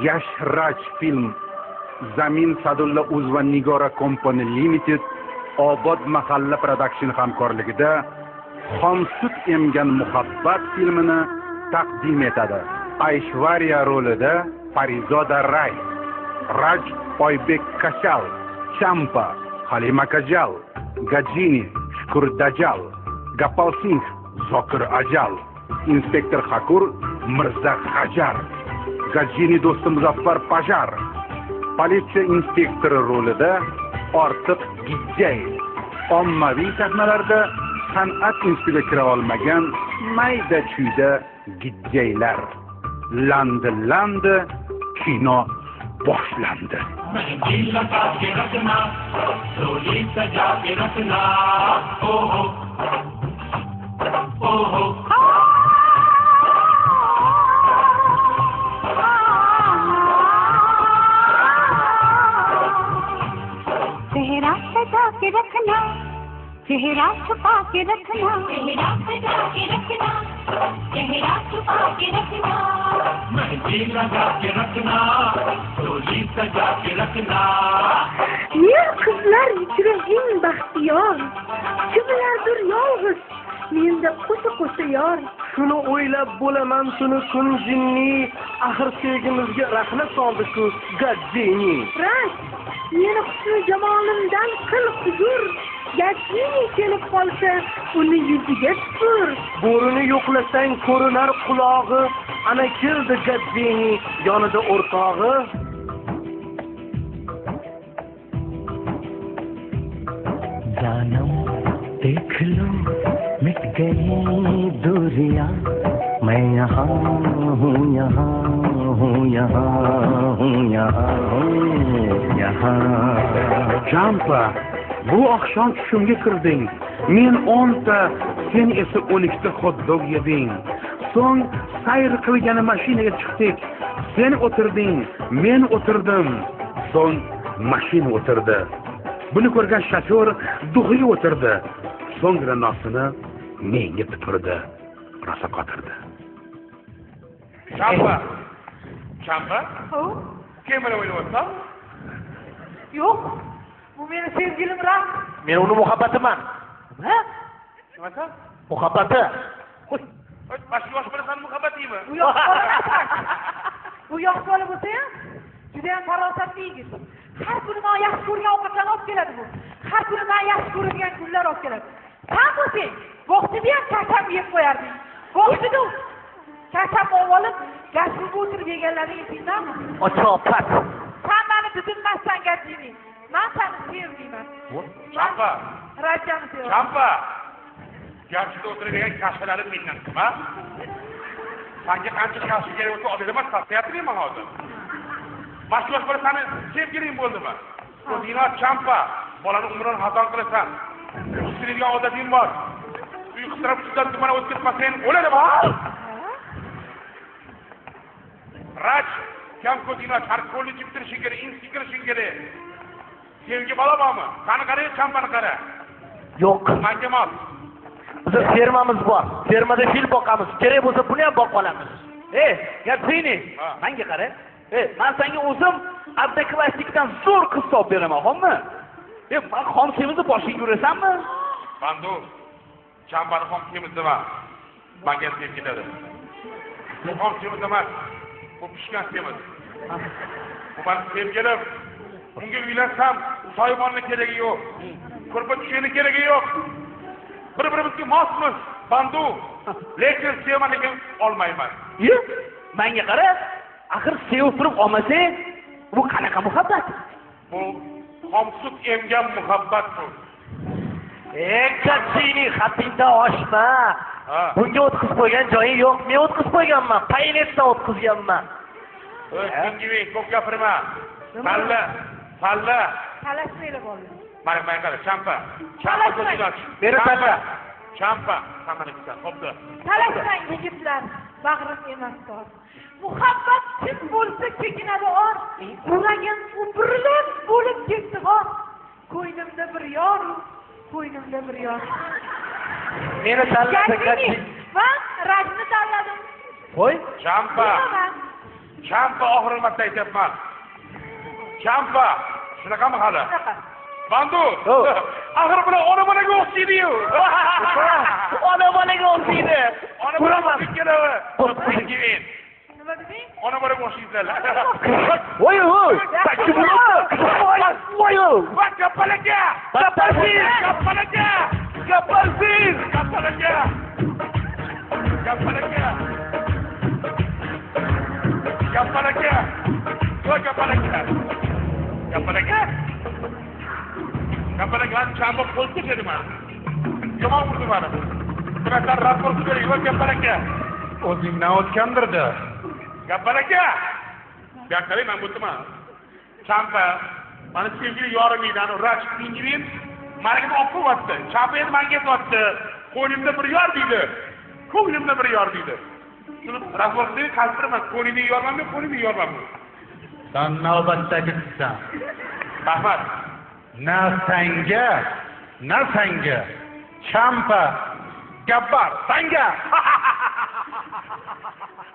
Yash Raj film, Zamin Sadulla Uz va Nigora Company Limited, Obod Mahalla Production hamkorligida Xomsut emgan muhabbat filmini taqdim etadi. Aishwarya rolida Parizoda Ray, Raj Oybek Kashal, Champa, Halima Kajal, Gajini, Shukur Dajal, Gapal Singh, Zokir Ajal, Inspektor Hakur, Mirza Hajar, Gajini do'sti Muzaffar Pajar, politsiya inspektori rolida Ortiq Gijjay, ommaviy sahnalarda san'at institutiga kira olmagan mayda-chuyda gijjaylar. Landi kino boshlandi. चेहरा सजा के रखना, चेहरा छुपा के रखना, चेहरा सजा के रखना, चेहरा छुपा के रखना, मेहंदी लगा के रखना, डोली सजा के रखना. Men qizlar ichra eng baxtiyor, kimlardir yolg'iz, menda qo'sa yor. Shuni o'ylab bo'laman tuni kun jinni, axir sevgimizga rahna soldi-ku Gajini. Raj, meni husni jamolimdan qil huzur, Gajini kelib qolsa, uni yuziga tupur. Bo'rini yo'qlasang ko'rinar qulog'i, ana keldi Gajini, yonida o'rtog'i. जानम देख लो मिट गई दूरियां, मैं यहाँ हूँ, यहाँ हूँ, यहाँ हूँ, यहाँ हूँ, यहाँ. Champa, bu oqshom tushimga kirding. Men 10 ta, sen esa 12 ta hot-dog yeding. So'ng sayr qilgan mashinaga chiqdik. Sen o'tirding, men o'tirdim. So'ng mashina o'tirdi. Buni ko'rgan shofyor dug'iga o'tirdi. So'ngra nosini menga tupurdi. Rosa qotirdi. Champa? Kim bilan o'ynayapsan? Yo'q. Bu meni sevgilim Ram. Men uni muhabbatiman. Nima? Nimasan? Muhabbati. Boshqa yosh bilan muhabbatiymi? Bu yosh bola bo'lsa-ham, juda ham farosatli yigit. Har kuni men yaxshi ko'rgan ovqatlarni olib keladi bu. Har kuni men yaxshi ko'radigan gullar olib keladi. Sen bo'lsang, vaqtida ham kasam yeb qo'yarding. Vaqtida kasam olib, gazga o'tirib yeganlaring esingdami? Ochopat. Sen meni tutunmasdan Gajini. Men seni sevmayman. Champa. Rajani sevaman. Champa. Gazda o'tirgan kasalarim mendan qilma. Senga qancha kasb kerak bo'lsa, odamlar tavsiyatini men hozir. Boshqa yosh bola seni sevgiling bo'ldimi? O'zinglar Champa, bolani umrini xaton qilasan. Uyqusiga odating bor. Uyqusidan ustidan tumana o'tkazmasang o'ladimi? Raj, kam ko'zinglar charko'lni chiptirishing kerak, insi kirishing kerak. Sevgi bola bormi? Qani qarang, Champani qara. Yo'q. Menga mos. Biz fermamiz bor. Fermada fil boqamiz. Kerak bo'lsa buni ham boqib olamiz. Gajini, menga qara. Men senga o'zim abdaklastikdan zo'r qiz topib beraman, xo'pmi? Men xom semizni boshiga yurasanmi? Bandu, Champani xom semiz dema. Menga sevib ketadi. Bu xom semiz emas. Bu pishgan semiz. Bu meni sevgilim. Unga uylansam, soymonni keragi yo'q. Ko'rpa tushishini keragi yo'q. Bir-birimizga mosmiz, Bandu. Lekin sevmaniga olmayman. Menga qara. Axir sevib turib olmasang, bu qanaqa muhabbat? Bu xomsut emgan muhabbat bu. Gajini, xatingda oshma. Bunga o'tkazib qo'ygan joying yo'q. Men o'tkazib qo'yganman. Paynetdan o'tkazganman. O'zingga ko'p gapirma. Falla. Talashmaylar bo'ldi. Mana qara, Champa. Beri tashla. Champa, qamani bitan. Xo'pda. Talashmang yigitlar, bag'rim emas tor. Muhabbat kim bo'lsa chekinadi or. Yuragim upirilib bo'lib ketdi g'or. Ko'nglimda bir yor, ko'nglimda bir yor. Meni tanlasa Gajini, men Rajni tanladim. Qo'y. Champa. Champa og'rilmasdan aytyapman. Champa, shunaqami hali? Bandu. Axir bular ona bolaga o'xshaydi-yu. Ona bolaga o'xshaydi. Ona bolaga ikkalovi. Nima deding? Ona bolaga o'xshaydilar. Voy, voy. Voy. Va kapalaga. Kapalsiz. Kapalaga chamba qo'yib ketadi mana. Yomon urdi mana. Bunaqa raport bering, va kapalaga. O'zingdan o'tgandirdi. Kapalaga. Gaplarni men bo'taman. Chamba mana sevgili yorimingdan rach ingirin manga olib qo'yapti. Chamba endi menga aytdi. Qo'limda bir yor deydi. Ko'nglimda bir yor deydi. Shuni razborni qaltiraman. Qo'lingni yormanmi, qo'lingni yormanmi? Sen navbatdagi qizsan. Rahmat. Na sanga. Champa. Gabbar, sanga.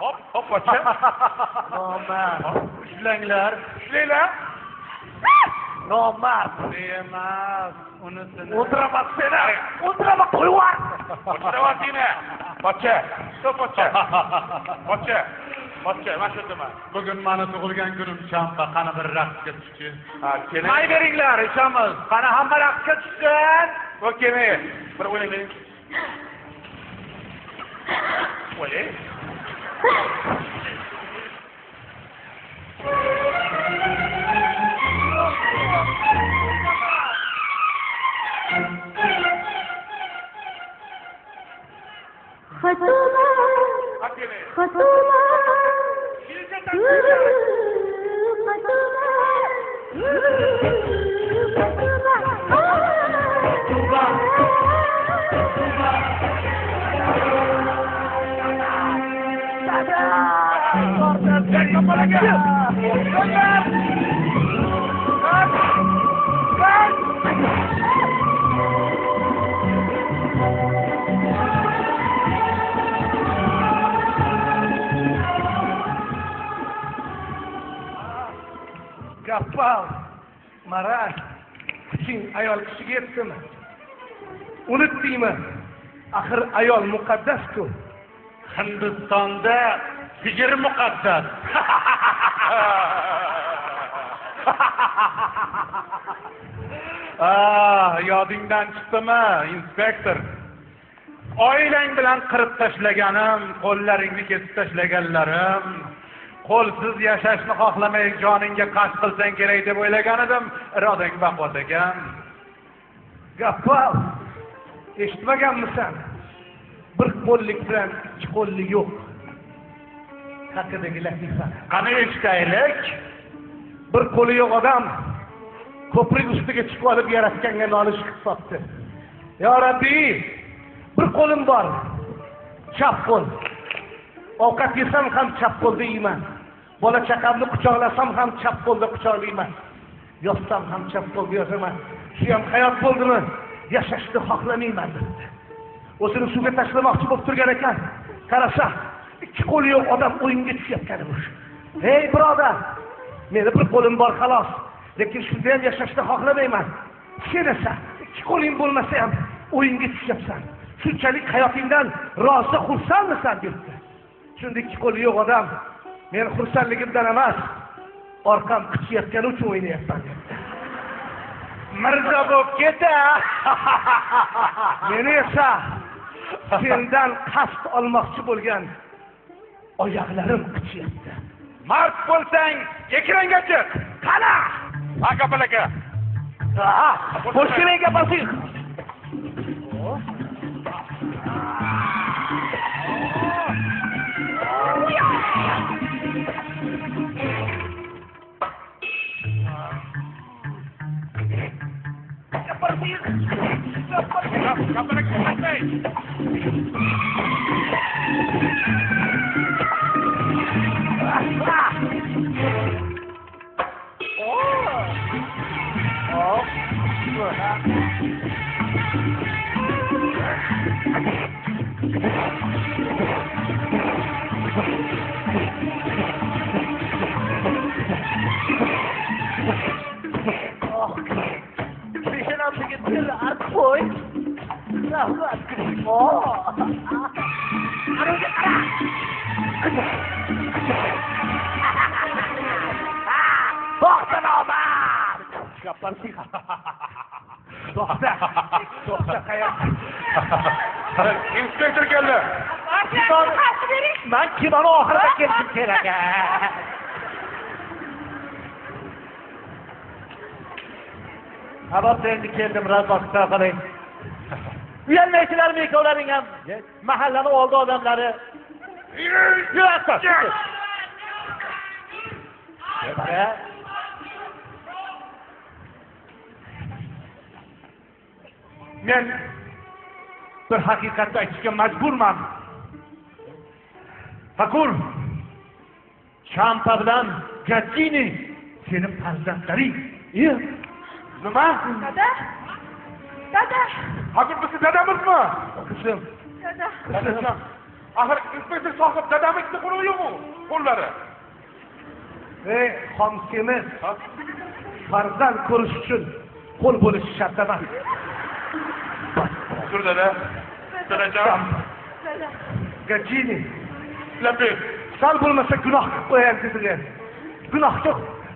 Hop, pocha. Nomard. Ushlanglar. Nomard. Emas, unisini. O'tiraman seni. O'tiraman qo'yvar. O'tiravatdingmi? Pocha. Pocha, mashhurman. Bugun meni tug'ilgan kunim Champa, qani bir raqsga tushchi. Ha, keling. May beringlar, ishamiz. Qani hamma raqsga tushsin. O'kemi. Bir o'ylaylik. O'ylay. Gappal, Marat, kuching ayol kishiga yetdimi? Unutdingmi? Axir ayol muqaddasku. Hindistonda sigir muqaddas. Yodingdan chiqdimi, inspektor? Oilang bilan qirib tashlaganim, qo'llaringni kesib tashlaganlarim, qo'lsiz yashashni xohlamay joningga qasd qilsang kerak deb o'ylagan edim, irodang baquvvat ekan. Gappal, eshitmaganmisan? Bir qo'llik bilan ikki qo'llik yo'q. Haqidagi latifa. Qani eshitaylik. Bir qo'li yo'q odam ko'prik ustiga chiqib olib yaratganga nolish qilibdi. Yo Rabbiy, bir qo'lim bor. Chap qo'l. Ovqat yesam ham chap qo'lda yeyman. Bola chaqamni quchoqlasam ham chap qo'lda quchoqlayman. Yotsam ham chap qo'lda yotaman. Shu ham hayot bo'ldimi? Yashashni xohlamayman dedi. O'zini suvga tashlamoqchi bo'lib turgan ekan. Qarasa, ikki qo'li yo'q odam o'yinga tushayotgan emish. Hey birodar, meni bir qo'lim bor xolos, lekin shunda ham yashashni xohlamayman. Sen esa ikki qo'ling bo'lmasa ham o'yinga tushyapsan. Shunchalik hayotingdan rozi xursandmisan dedi. Shunda ikki qo'li yo'q odam, men xursandligimdan emas, orqam qichiyotgani uchun o'ynayapman dedi. Mirzo bo'lib keta. Meni esa sendan qasd olmoqchi bo'lgan oyoqlarim qichiyapti. Mard bo'lsang, ekranga chiq. Qana! Akapalaka. Ha, qo'shimga bosing. Gappar to'xta qayoqqa inspektor keldi. men kinoni oxirida kelishim kerak. Habab endi keldim, razvoqta qiling. Uyalmaychilarmi ikkovlaring ham? Mahallani oldi odamlari. Yuraqqa. Men bir haqiqatni aytishga majburman. Fakur, Champa bilan Gajini sening farzandlaring. Nima? Dada. Dada. Hakur bizni dadamizmi? Qizim, Dada. Dadajon. Axir inspektor sohib dadamizning qo'li yo'qmi? Qo'llari. ey xon semiz, farzand ko'rish uchun qo'l bo'lish shart emas. Tur dada. Dadajon. Dada. Gajini, Lapi. sal bo'lmasa gunoh qilib qo'ygan dedilar.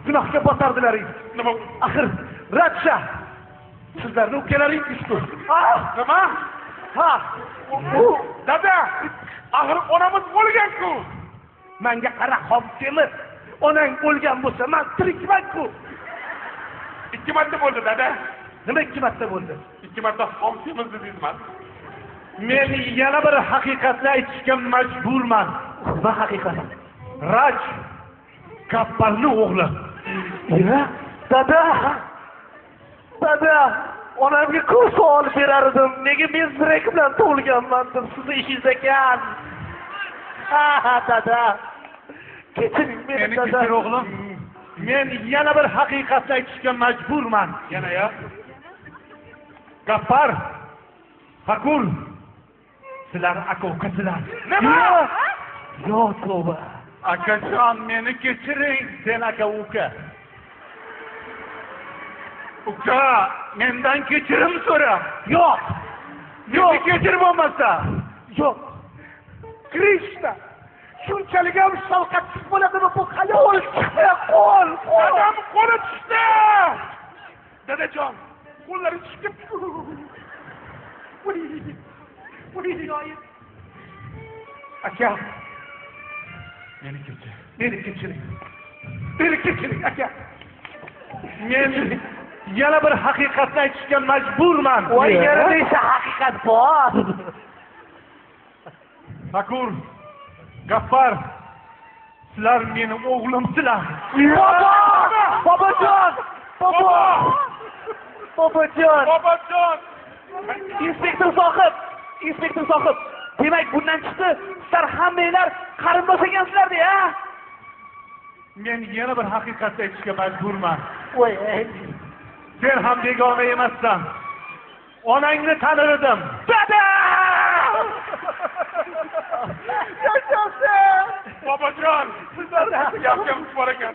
Gunohga botardilaring. Nima? Axir Radsha sizlarni ukalaringiz-ku. Nima? Ha, Dada, axir onamiz o'lgan-ku. menga qara xon semiz. Onang o'lgan bo'lsa, men tirikman-ku. 2 marta bo'ldi dada. Nima 2 marta bo'ldi? 2 marta xomsimiz dedingizman. Men yana bir haqiqatni aytishga majburman. Va haqiqat. Raj Gapparning o'g'li. Dada, onamga ko'p savol berar edim. Nega men zirak bilan tug'ilganman deb sizni ishingiz ekan. Dada. Kechiring meni dada. Kechir o'g'lim. Men yana bir haqiqatni aytishga majburman. Yana ya. Gappar, Fakur, sizlar aka-ukasizlar. Nima? Yo'q, tavba. Akajon, meni kechiring. Sen aka-uka. Uka, mendan kechirim so'ra. Yo'q. Meni kechir bo'lmasa. Yo'q. Krishna, shunchalik ham shafqatsiz bo'ladimi bu hayol? Qo'l. Dadam qo'li tushdi. Dadajon, qo'llari tushib ketdi. Aka, meni kechiring, aka. Men yana bir haqiqatni aytishga majburman. Voy, yana nechta haqiqat bor? Fakur, Gappar, sizlar meni o'g'limsizlar. Bobojon! Inspektor sohib, demak bundan chiqdi, sizlar hammanglar qarindosh ekansizlar-da, ha? Men yana bir haqiqatni aytishga majburman. Voy, sen ham begona emassan. Onangni tanirdim. Dada! Bobojon, sizlar yaxshi bor ekan.